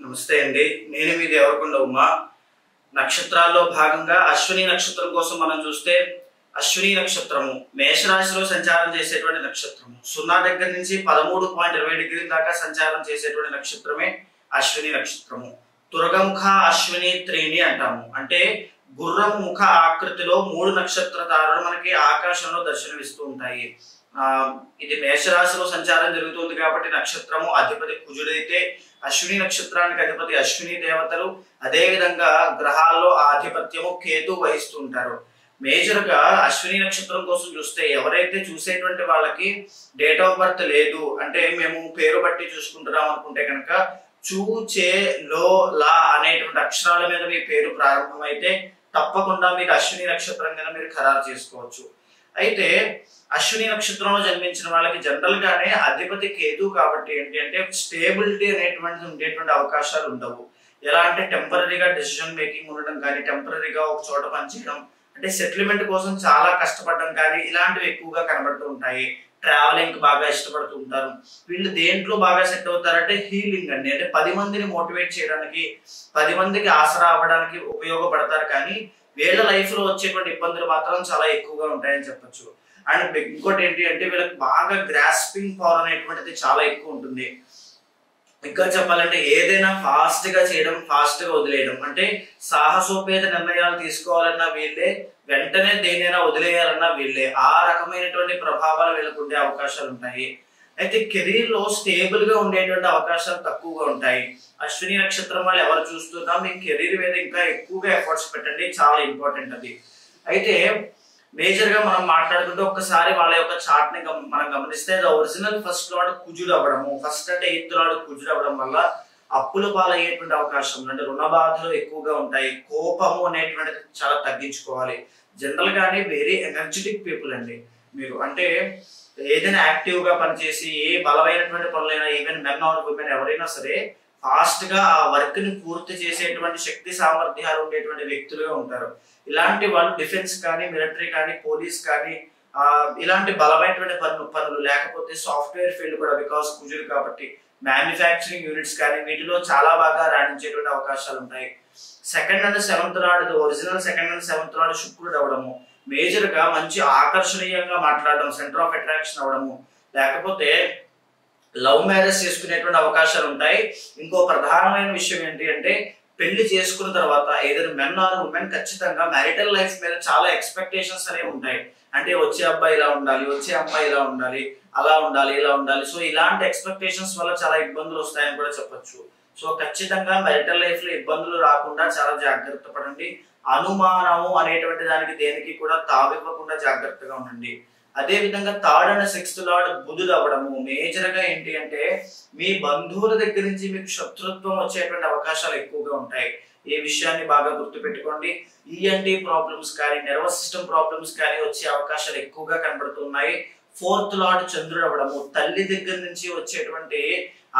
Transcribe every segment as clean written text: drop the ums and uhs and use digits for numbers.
నమస్తే అండి. నేను మీ దేవరకొండ ఉమా. నక్షత్రాల్లో భాగంగా అశ్విని నక్షత్రం కోసం మనం చూస్తే అశ్విని నక్షత్రము మేషరాశిలో సంచారం చేసేటువంటి నక్షత్రము. 0 దగ్గర నుంచి 13.20 డిగ్రీల దాకా సంచారం చేసేటువంటి నక్షత్రమే అశ్విని నక్షత్రము. తురగముఖ అశ్విని త్రీని అంటాము. అంటే గుర్రము ముఖ ఆకృతిలో 3 నక్షత్ర తారలు మనకి ఆకాశంలో దర్శనమిస్తూ ఉంటాయి. ఇది మేషరాశిలో సంచారం జరుగుతుంది కాబట్టి నక్షత్రము అధిపతి కుజుడైతే అశ్విని నక్షత్రానికి అధిపతి అశ్విని దేవతలు, అదే విధంగా గ్రహాల్లో ఆధిపత్యము కేతు వహిస్తూ ఉంటారు. మేజర్ గా అశ్విని నక్షత్రం కోసం చూస్తే ఎవరైతే చూసేటువంటి వాళ్ళకి డేట్ ఆఫ్ బర్త్ లేదు అంటే మేము పేరు బట్టి చూసుకుంటున్నాం అనుకుంటే కనుక చూ, చే, లో, లా అనేటువంటి అక్షరాల మీద మీ పేరు ప్రారంభమైతే తప్పకుండా మీరు అశ్విని నక్షత్రం కింద మీరు ఖరారు చేసుకోవచ్చు. అయితే అశ్విని నక్షత్రంలో జన్మించిన వాళ్ళకి జనరల్ గానే అధిపతి కేతు కాబట్టి ఏంటి అంటే స్టేబిలిటీ అనేటువంటి ఉండేటువంటి అవకాశాలు ఉండవు. ఎలా అంటే టెంపరీగా డెసిషన్ మేకింగ్ ఉండడం కానీ, టెంపరీగా ఒక చోట పనిచేయడం అంటే సెటిల్మెంట్ కోసం చాలా కష్టపడడం కానీ ఇలాంటివి ఎక్కువగా కనబడుతూ ఉంటాయి. ట్రావెలింగ్ బాగా ఇష్టపడుతూ ఉంటారు. వీళ్ళు దేంట్లో బాగా సెట్ అవుతారంటే హీలింగ్ అండి. అంటే 10 మందిని మోటివేట్ చేయడానికి, 10 మందికి ఆసరా అవ్వడానికి ఉపయోగపడతారు. కానీ వీళ్ళ లైఫ్ లో వచ్చేటువంటి ఇబ్బందులు మాత్రం చాలా ఎక్కువగా ఉంటాయని చెప్పొచ్చు. అండ్ ఇంకోటి ఏంటి అంటే వీళ్ళకి బాగా గ్రాస్పింగ్ పవర్ అనేటువంటిది చాలా ఎక్కువ ఉంటుంది. ఇంకా చెప్పాలంటే ఏదైనా ఫాస్ట్ గా చేయడం, ఫాస్ట్ గా వదిలేయడం, అంటే సాహసోపేత నిర్ణయాలు తీసుకోవాలన్నా వీళ్ళే, వెంటనే దేనైనా వదిలేయాలన్నా వీళ్ళే. ఆ రకమైనటువంటి ప్రభావాలు వీళ్ళకు ఉండే అవకాశాలు ఉంటాయి. అయితే కెరీర్ లో స్టేబుల్ గా ఉండేటువంటి అవకాశాలు తక్కువగా ఉంటాయి. అశ్విని నక్షత్రం వాళ్ళు ఎవరు చూస్తున్నా మీ కెరీర్ మీద ఇంకా ఎక్కువగా ఎఫర్ట్స్ పెట్టండి, చాలా ఇంపార్టెంట్ అది. అయితే మేజర్ గా మనం మాట్లాడుకుంటే ఒక్కసారి వాళ్ళ యొక్క చార్ట్ ని మనం గమనిస్తే ఒరిజినల్ ఫస్ట్ లార్డ్ కుజుడు అవ్వడము, ఫస్ట్ అంటే 8th లార్డ్ కుజుడు అవ్వడం వల్ల అప్పుల పాలయ్యేటువంటి అవకాశం అంటే రుణ బాధలు ఎక్కువగా ఉంటాయి. కోపము అనేటువంటిది చాలా తగ్గించుకోవాలి. జనరల్ గానే వెరీ ఎనర్జెటిక్ పీపుల్ అండి మీరు. అంటే ఏదైనా యాక్టివ్ గా పనిచేసి ఏ బలమైనటువంటి పనులైనా, ఈవెన్ మెన్ ఆర్ ఉమెన్ ఎవరైనా సరే ఫాస్ట్ గా ఆ వర్క్ ని పూర్తి చేసేటువంటి శక్తి సామర్థ్యాలు ఉండేటువంటి వ్యక్తులుగా ఉంటారు. ఇలాంటి వాళ్ళు డిఫెన్స్ కానీ, మిలిటరీ కానీ, పోలీస్ కానీ ఇలాంటి బలమైనటువంటి పనులు లేకపోతే సాఫ్ట్వేర్ ఫీల్డ్ కూడా బికాస్ కుజుడు కాబట్టి మ్యానుఫ్యాక్చరింగ్ యూనిట్స్ కానీ వీటిలో చాలా బాగా రాణించేటువంటి అవకాశాలు ఉంటాయి. 2nd and 7th lord original 2nd and 7th lord శుక్రుడు అవడము, మేజర్ గా మంచి ఆకర్షణీయంగా మాట్లాడడం, సెంటర్ ఆఫ్ అట్రాక్షన్ అవడము, లేకపోతే లవ్ మ్యారేజ్ చేసుకునేటువంటి అవకాశాలు ఉంటాయి. ఇంకో ప్రధానమైన విషయం ఏంటి అంటే పెళ్లి చేసుకున్న తర్వాత ఏదైనా మెన్ ఆర్ ఉమెన్ ఖచ్చితంగా మ్యారిటల్ లైఫ్ మీద చాలా ఎక్స్పెక్టేషన్స్ అనేవి ఉంటాయి. అంటే వచ్చే అబ్బాయి ఇలా ఉండాలి, వచ్చే అమ్మాయి ఇలా ఉండాలి, అలా ఉండాలి, ఇలా ఉండాలి. సో ఇలాంటి ఎక్స్పెక్టేషన్స్ వల్ల చాలా ఇబ్బందులు వస్తాయని కూడా చెప్పొచ్చు. సో ఖచ్చితంగా మ్యారిటల్ లైఫ్ లో ఇబ్బందులు రాకుండా చాలా జాగ్రత్త పడండి. అనుమానము అనేటువంటి దానికి దేనికి కూడా తావివ్వకుండా జాగ్రత్తగా ఉండండి. అదే విధంగా 3rd and 6th లార్డ్ బుధుడు అవ్వడము, మేజర్ గా ఏంటి అంటే మీ బంధువుల దగ్గర నుంచి మీకు శత్రుత్వం వచ్చేటువంటి అవకాశాలు ఎక్కువగా ఉంటాయి. ఈ విషయాన్ని బాగా గుర్తుపెట్టుకోండి. ఈఎన్టీ ప్రాబ్లమ్స్ కానీ, నర్వస్ సిస్టమ్ ప్రాబ్లమ్స్ కానీ వచ్చే అవకాశాలు ఎక్కువగా కనబడుతున్నాయి. 4th లార్డ్ చంద్రుడు అవ్వడము, తల్లి దగ్గర నుంచి వచ్చేటువంటి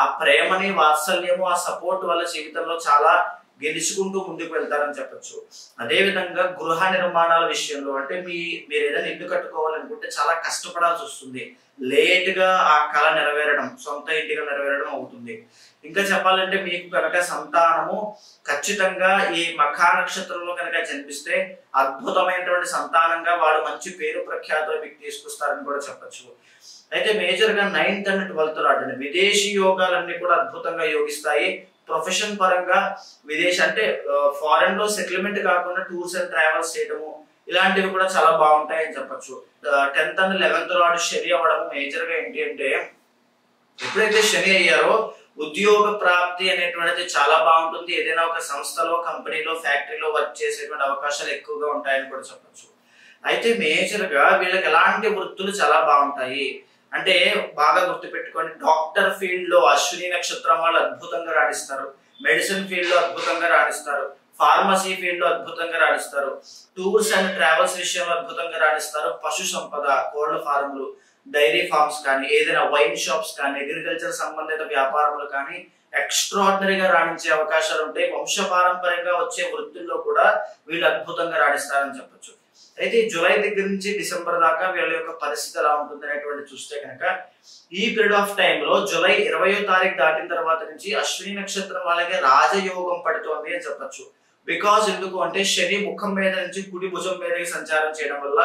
ఆ ప్రేమని, వాత్సల్యము, ఆ సపోర్ట్ వల్ల జీవితంలో చాలా గెలుచుకుంటూ ముందుకు వెళ్తారని చెప్పొచ్చు. అదే విధంగా గృహ నిర్మాణాల విషయంలో అంటే మీరు ఏదైనా ఇల్లు కట్టుకోవాలనుకుంటే చాలా కష్టపడాల్సి వస్తుంది. లేట్ గా ఆ కళ నెరవేరడం, సొంత ఇంటిగా నెరవేరడం అవుతుంది. ఇంకా చెప్పాలంటే మీకు కనుక సంతానము ఖచ్చితంగా ఈ మఖా నక్షత్రంలో కనుక జన్మిస్తే అద్భుతమైనటువంటి సంతానంగా వాడు మంచి పేరు ప్రఖ్యాతులు మీకు తీసుకొస్తారని కూడా చెప్పచ్చు. అయితే మేజర్ గా 9th and 12th లార్డ్ అండి, విదేశీ యోగాలన్నీ కూడా అద్భుతంగా యోగిస్తాయి. ప్రొఫెషన్ పరంగా విదేశీ అంటే ఫారెన్ లో సెటిల్మెంట్ కాకుండా టూర్స్ అండ్ ట్రావెల్స్ చేయడము ఇలాంటివి కూడా చాలా బాగుంటాయి అని చెప్పొచ్చు. 10th and 11th లార్డ్ శని అవ్వడం, మేజర్ గా ఏంటి అంటే ఎప్పుడైతే శని అయ్యారో ఉద్యోగ ప్రాప్తి అనేటువంటిది చాలా బాగుంటుంది. ఏదైనా ఒక సంస్థలో, కంపెనీలో, ఫ్యాక్టరీలో వర్క్ చేసేటువంటి అవకాశాలు ఎక్కువగా ఉంటాయని కూడా చెప్పొచ్చు. అయితే మేజర్ గా వీళ్ళకి ఎలాంటి వృత్తులు చాలా బాగుంటాయి అంటే బాగా గుర్తుపెట్టుకోండి. డాక్టర్ ఫీల్డ్ లో అశ్విని నక్షత్రం వాళ్ళు అద్భుతంగా రాణిస్తారు. మెడిసిన్ ఫీల్డ్ లో అద్భుతంగా రాణిస్తారు. ఫార్మసీ ఫీల్డ్ లో అద్భుతంగా రాణిస్తారు. టూర్స్ అండ్ ట్రావెల్స్ విషయంలో అద్భుతంగా రాణిస్తారు. పశు సంపద, కోళ్ల ఫార్ములు, డైరీ ఫార్మ్స్ కానీ, ఏదైనా వైన్ షాప్స్ కానీ, అగ్రికల్చర్ సంబంధిత వ్యాపారములు కానీ ఎక్స్ట్రాడినరీగా రాణించే అవకాశాలు ఉంటాయి. వంశపారంపర్యంగా వచ్చే వృత్తుల్లో కూడా వీళ్ళు అద్భుతంగా రాణిస్తారని చెప్పొచ్చు. అయితే జూలై దగ్గర నుంచి డిసెంబర్ దాకా వీళ్ళ యొక్క పరిస్థితి ఎలా ఉంటుంది అనేటువంటి చూస్తే కనుక ఈ పీరియడ్ ఆఫ్ టైమ్ లో జూలై 20వ తారీఖు దాటిన తర్వాత నుంచి అశ్విని నక్షత్రం వాళ్ళకి రాజయోగం పడుతోంది అని చెప్పొచ్చు. బికాజ్ ఎందుకు అంటే శని ముఖం మీద నుంచి కుడి భుజం మీదకి సంచారం చేయడం వల్ల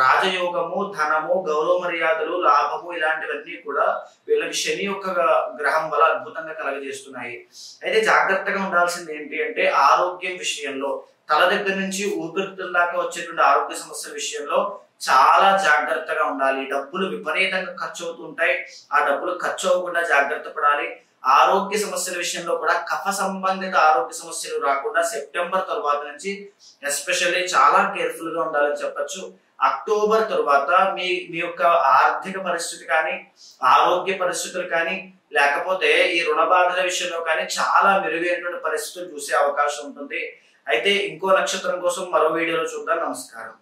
రాజయోగము, ధనము, గౌరవ మర్యాదలు, లాభము ఇలాంటివన్నీ కూడా వీళ్ళకి శని యొక్క గ్రహం వల్ల అద్భుతంగా కలగజేస్తున్నాయి. అయితే జాగ్రత్తగా ఉండాల్సింది ఏంటి అంటే ఆరోగ్యం విషయంలో తల దగ్గర నుంచి ఊపిరితిత్తుల దాకా వచ్చేటువంటి ఆరోగ్య సమస్యల విషయంలో చాలా జాగ్రత్తగా ఉండాలి. డబ్బులు విపరీతంగా ఖర్చు అవుతుంటాయి, ఆ డబ్బులు ఖర్చు అవ్వకుండా జాగ్రత్త పడాలి. ఆరోగ్య సమస్యల విషయంలో కూడా కఫ సంబంధిత ఆరోగ్య సమస్యలు రాకుండా సెప్టెంబర్ తర్వాత నుంచి ఎస్పెషల్లీ చాలా కేర్ఫుల్ గా ఉండాలని చెప్పొచ్చు. అక్టోబర్ తర్వాత మీ యొక్క ఆర్థిక పరిస్థితి కానీ, ఆరోగ్య పరిస్థితులు కానీ, లేకపోతే ఈ రుణ బాధల విషయంలో కానీ చాలా మెరుగైనటువంటి పరిస్థితులు చూసే అవకాశం ఉంటుంది. అయితే ఇంకో నక్షత్రం కోసం మరో వీడియోలో చూద్దాం. నమస్కారం.